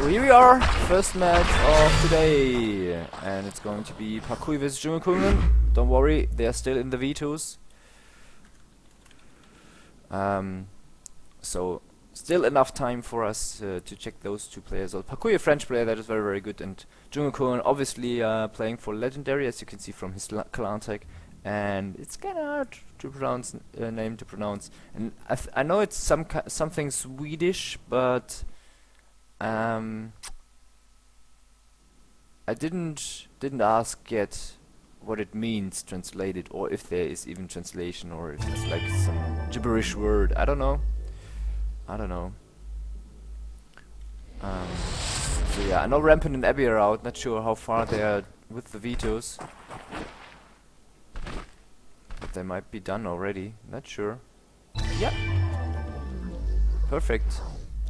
So here we are, first match of today, and it's going to be Parkouille vs Djungelkungen. Don't worry, they are still in the vetoes. So still enough time for us to check those two players out. Parkouille, a French player that is very, very good, and Djungelkungen obviously playing for Legendary, as you can see from his clan tag. And it's kind of hard to pronounce name to pronounce. And I know it's something Swedish, but I didn't ask yet what it means translated, or if there is even translation, or if it's like some gibberish word. I don't know. So yeah, I know Rampant and Abby are out. Not sure how far they are with the vetoes. But they might be done already. Not sure. Yep. Perfect.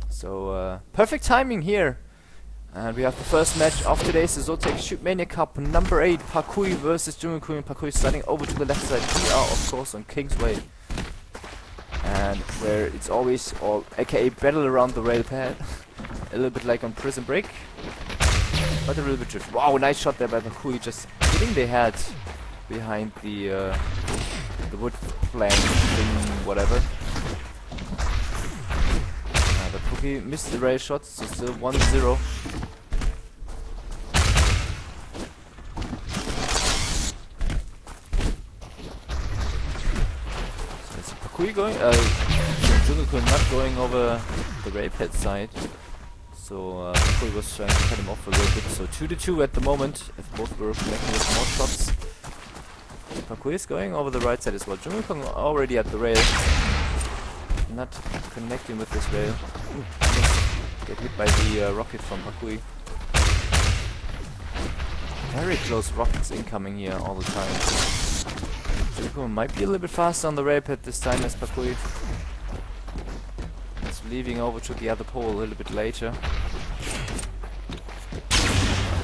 So perfect timing here. And we have the first match of today's ZOTAC ShootMania Cup number 8, Parkouille versus Djungelkungen. Parkouille starting over to the left side. We are of course on Kingsway, and where it's always all aka battle around the rail pad. A little bit like on Prison Break, but a little bit different. Wow, nice shot there by Parkouille, just hitting the head behind the wood plank thing, whatever. But Parkouille missed the rail shots, so still 1-0. So it's Parkouille going, Djungelkungen not going over the rail pad side. So Parkouille was trying to cut him off a little bit. So 2-2 at the moment, if both were connecting with more shots. Parkouille is going over the right side as well. Djungelkungen already at the rail. Not connecting with this rail. Get hit by the rocket from Parkouille. Very close rockets incoming here all the time. Djungelkungen might be a little bit faster on the rail pad this time as Parkouille. It's leaving over to the other pole a little bit later.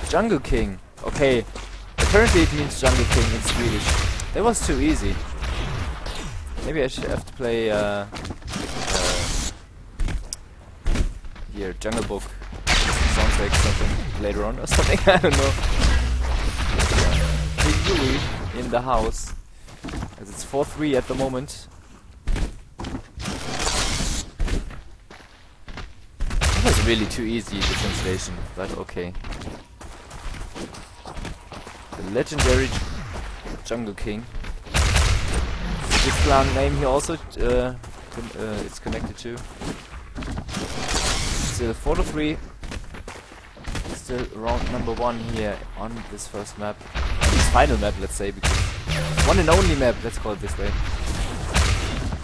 Jungle King. Okay. Apparently it means Jungle King in Swedish. That was too easy. Maybe I should have to play here, Jungle Book. Sounds like something later on or something, I don't know. Parkouille in the house. As it's 4-3 at the moment. That was really too easy, the translation, but okay. The legendary Jungle King. This clan name here also it's connected to. Still 4-3. Still round number 1 here on this first map. This final map, let's say, because one and only map, let's call it this way.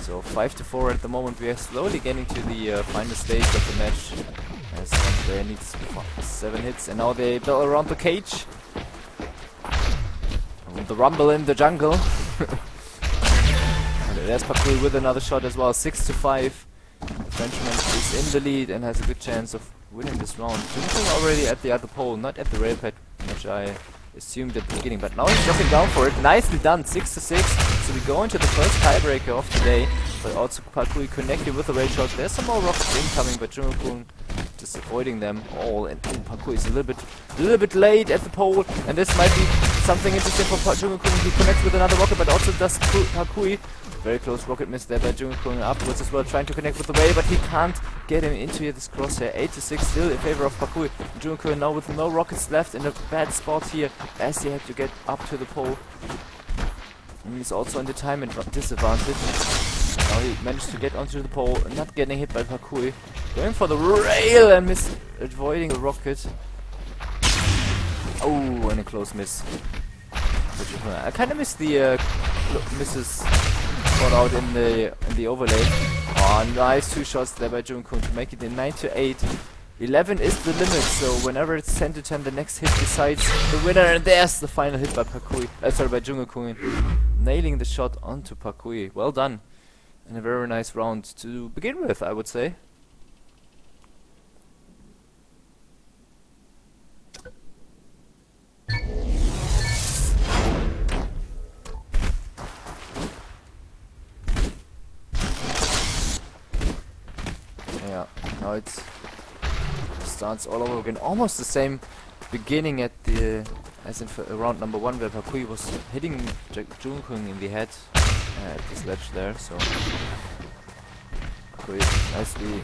So 5-4 at the moment. We are slowly getting to the final stage of the match. As one player needs 7 hits, and now they battle around the cage. The rumble in the jungle. And there's Parkouille with another shot as well. 6-5. The Frenchman is in the lead and has a good chance of winning this round. Djungelkungen already at the other pole, not at the rail pad, which I assumed at the beginning. But now he's dropping down for it. Nicely done. 6-6. So we go into the first tiebreaker of today. But also Parkouille connected with the rail shot. There's some more rockets incoming, but Djungelkungen just avoiding them all. And Parkouille is a little bit late at the pole, and this might be something interesting for Djungelkungen. He connects with another rocket, but also does Parkouille. Very close rocket miss there by Djungelkungen afterwards as well, trying to connect with the rail, but he can't get him into this crosshair. 8-6 still in favor of Parkouille. Djungelkungen now with no rockets left in a bad spot here, as he had to get up to the pole. And he's also in the time disadvantage. Now he managed to get onto the pole, not getting hit by Parkouille. Going for the rail and avoiding the rocket. Oh, and a close miss. I kind of missed the misses got out in the overlay. Oh, nice 2 shots there by Djungelkungen to make it in 9-8. 11 is the limit, so whenever it's 10-10, the next hit decides the winner. And there's the final hit by Parkouille. Sorry, by Djungelkungen, nailing the shot onto Parkouille. Well done. And a very nice round to begin with, I would say. Yeah, now it's starts all over again. Almost the same beginning at the as in round number 1, where Parkouille was hitting Djungelkungen in the head at this ledge there. So Parkouille nicely,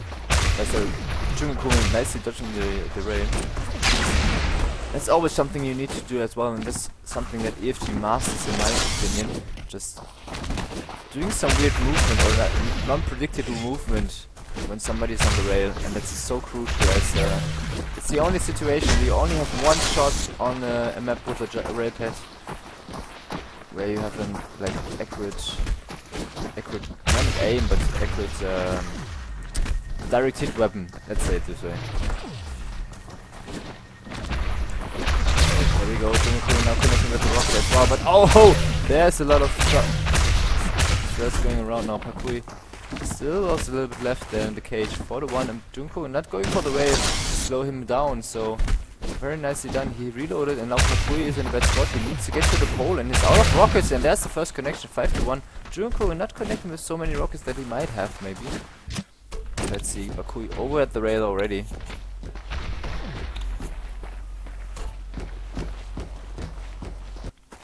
Djungelkungen nicely dodging the rail. That's always something you need to do as well, and that's something that EFG masters in my opinion. Just doing some weird movement or non-predictable movement when somebody's on the rail, and that's so crucial as it's the only situation you only have one shot on a map with a rail pad where you have an like accurate not an aim but accurate direct hit weapon, let's say it this way. There we go, Djungelkungen now connecting with the rocket as well, but oh, there's a lot of stress going around now. Parkouille still also a little bit left there in the cage for the 1, and Djungelkungen not going for the rail to slow him down, so very nicely done. He reloaded, and now Parkouille is in a bad spot. He needs to get to the pole, and he's out of rockets, and there's the first connection, 5-1. Djungelkungen not connecting with so many rockets that he might have, maybe. Let's see, Parkouille over at the rail already.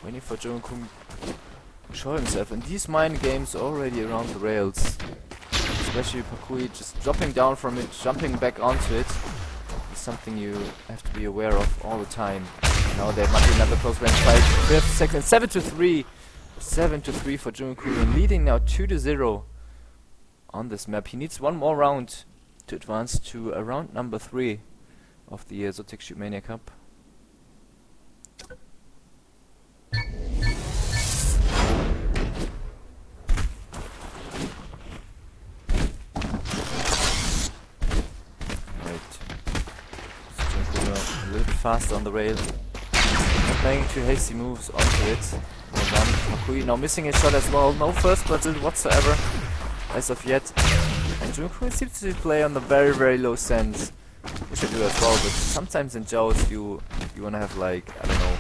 Waiting for Djungelkungen to show himself, and these mind games already around the rails. Especially Parkouille just dropping down from it, jumping back onto it, is something you have to be aware of all the time. Now there might be another close range fight. 5 seconds, 7-3. 7-3 for Djungelkungen, leading now 2-0 on this map. He needs one more round to advance to round number 3 of the ZOTAC ShootMania Cup. Fast on the rail, not making too hasty moves onto it. Parkouille now missing his shot as well, no first blood whatsoever as of yet. And Djungelkungen seems to play on the very low sense, which I do as well, but sometimes in Joust you wanna have like, I don't know,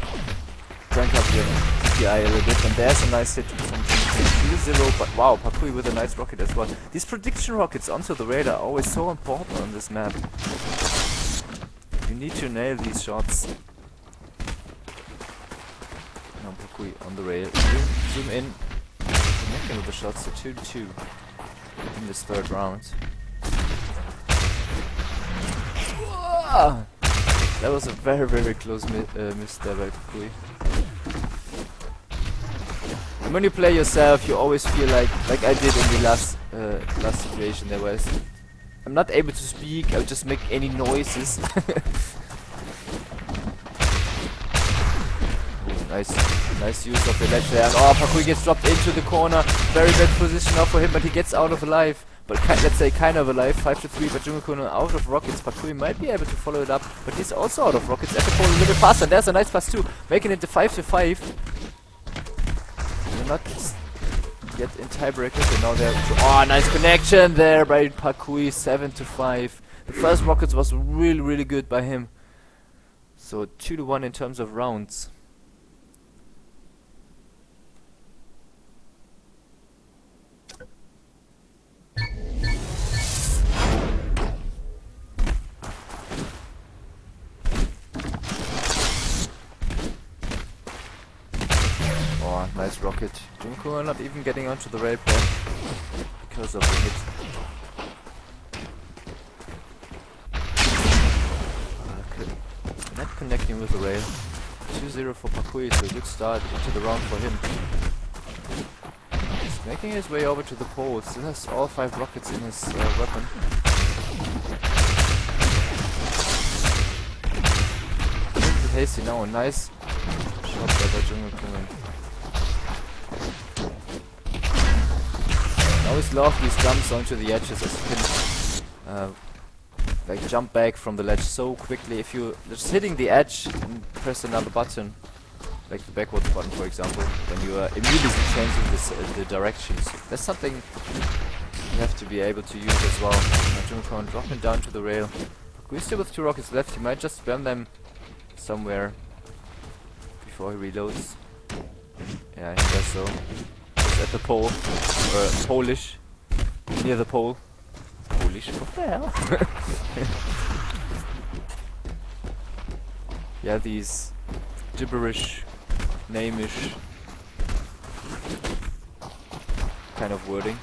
crank up your DPI a little bit, and there's a nice hit from 2-0, but wow, Parkouille with a nice rocket as well. These prediction rockets onto the rail are always so important on this map. You need to nail these shots. Now Parkouille on the rail. Zoom in. Connecting with the shots to 2-2 in this 3rd round. That was a very close miss there by Parkouille. And when you play yourself, you always feel like I did in the last situation there was. I'm not able to speak, I'll just make any noises. Nice use of the ledge there. And Parkouille gets dropped into the corner. Very bad position now for him, but he gets out of alive. But let's say kind of alive. 5-3, but Djungelkungen out of rockets. Parkouille might be able to follow it up, but he's also out of rockets. At the pole a little bit faster. And there's a nice pass too, making it to 5-5. We're not yet in tiebreaker, so now they're nice connection there by Parkouille, 7-5. The first rockets was really good by him. So 2-1 in terms of rounds. Nice rocket. Djungelkungen not even getting onto the rail pad because of the hit. Not connecting with the rail. 2-0 for Parkouille, so a good start into the round for him. He's making his way over to the pole. Still has all 5 rockets in his weapon. A little bit hasty now. A nice shot there by Djungelkungen. I always love these jumps onto the edges, as you can like jump back from the ledge so quickly. If you just hitting the edge and press another button, like the backwards button for example, then you are immediately changing the directions. That's something you have to be able to use as well. Djungelkungen dropping down to the rail. Parkouille still with 2 rockets left. He might just spam them somewhere before he reloads. Yeah, he does so. At the pole, or Polish, near the pole. Polish, what the hell? yeah, these gibberish, name-ish kind of wording.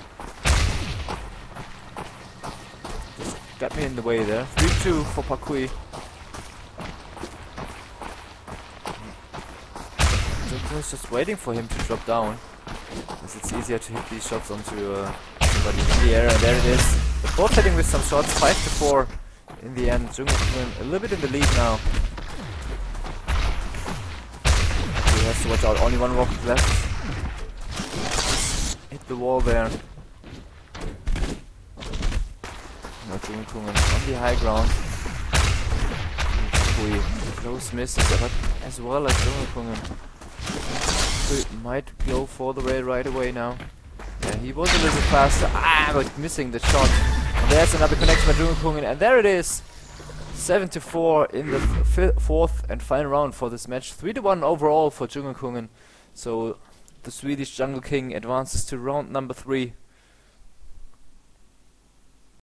Just got me in the way there. 3-2 for Parkouille. I was just waiting for him to drop down, because it's easier to hit these shots onto somebody in the air, and there it is. They're both hitting with some shots, 5-4 in the end. Djungelkungen a little bit in the lead now. He has to watch out, only one rocket left. Hit the wall there. Now Djungelkungen on the high ground. Close misses, but as well as Djungelkungen might go for the rail right away now. Yeah, he was a little bit faster. But missing the shot. And there's another connection by Djungelkungen, and there it is. 7-4 in the fourth and final round for this match. 3-1 overall for Djungelkungen. So the Swedish Jungle King advances to round number 3.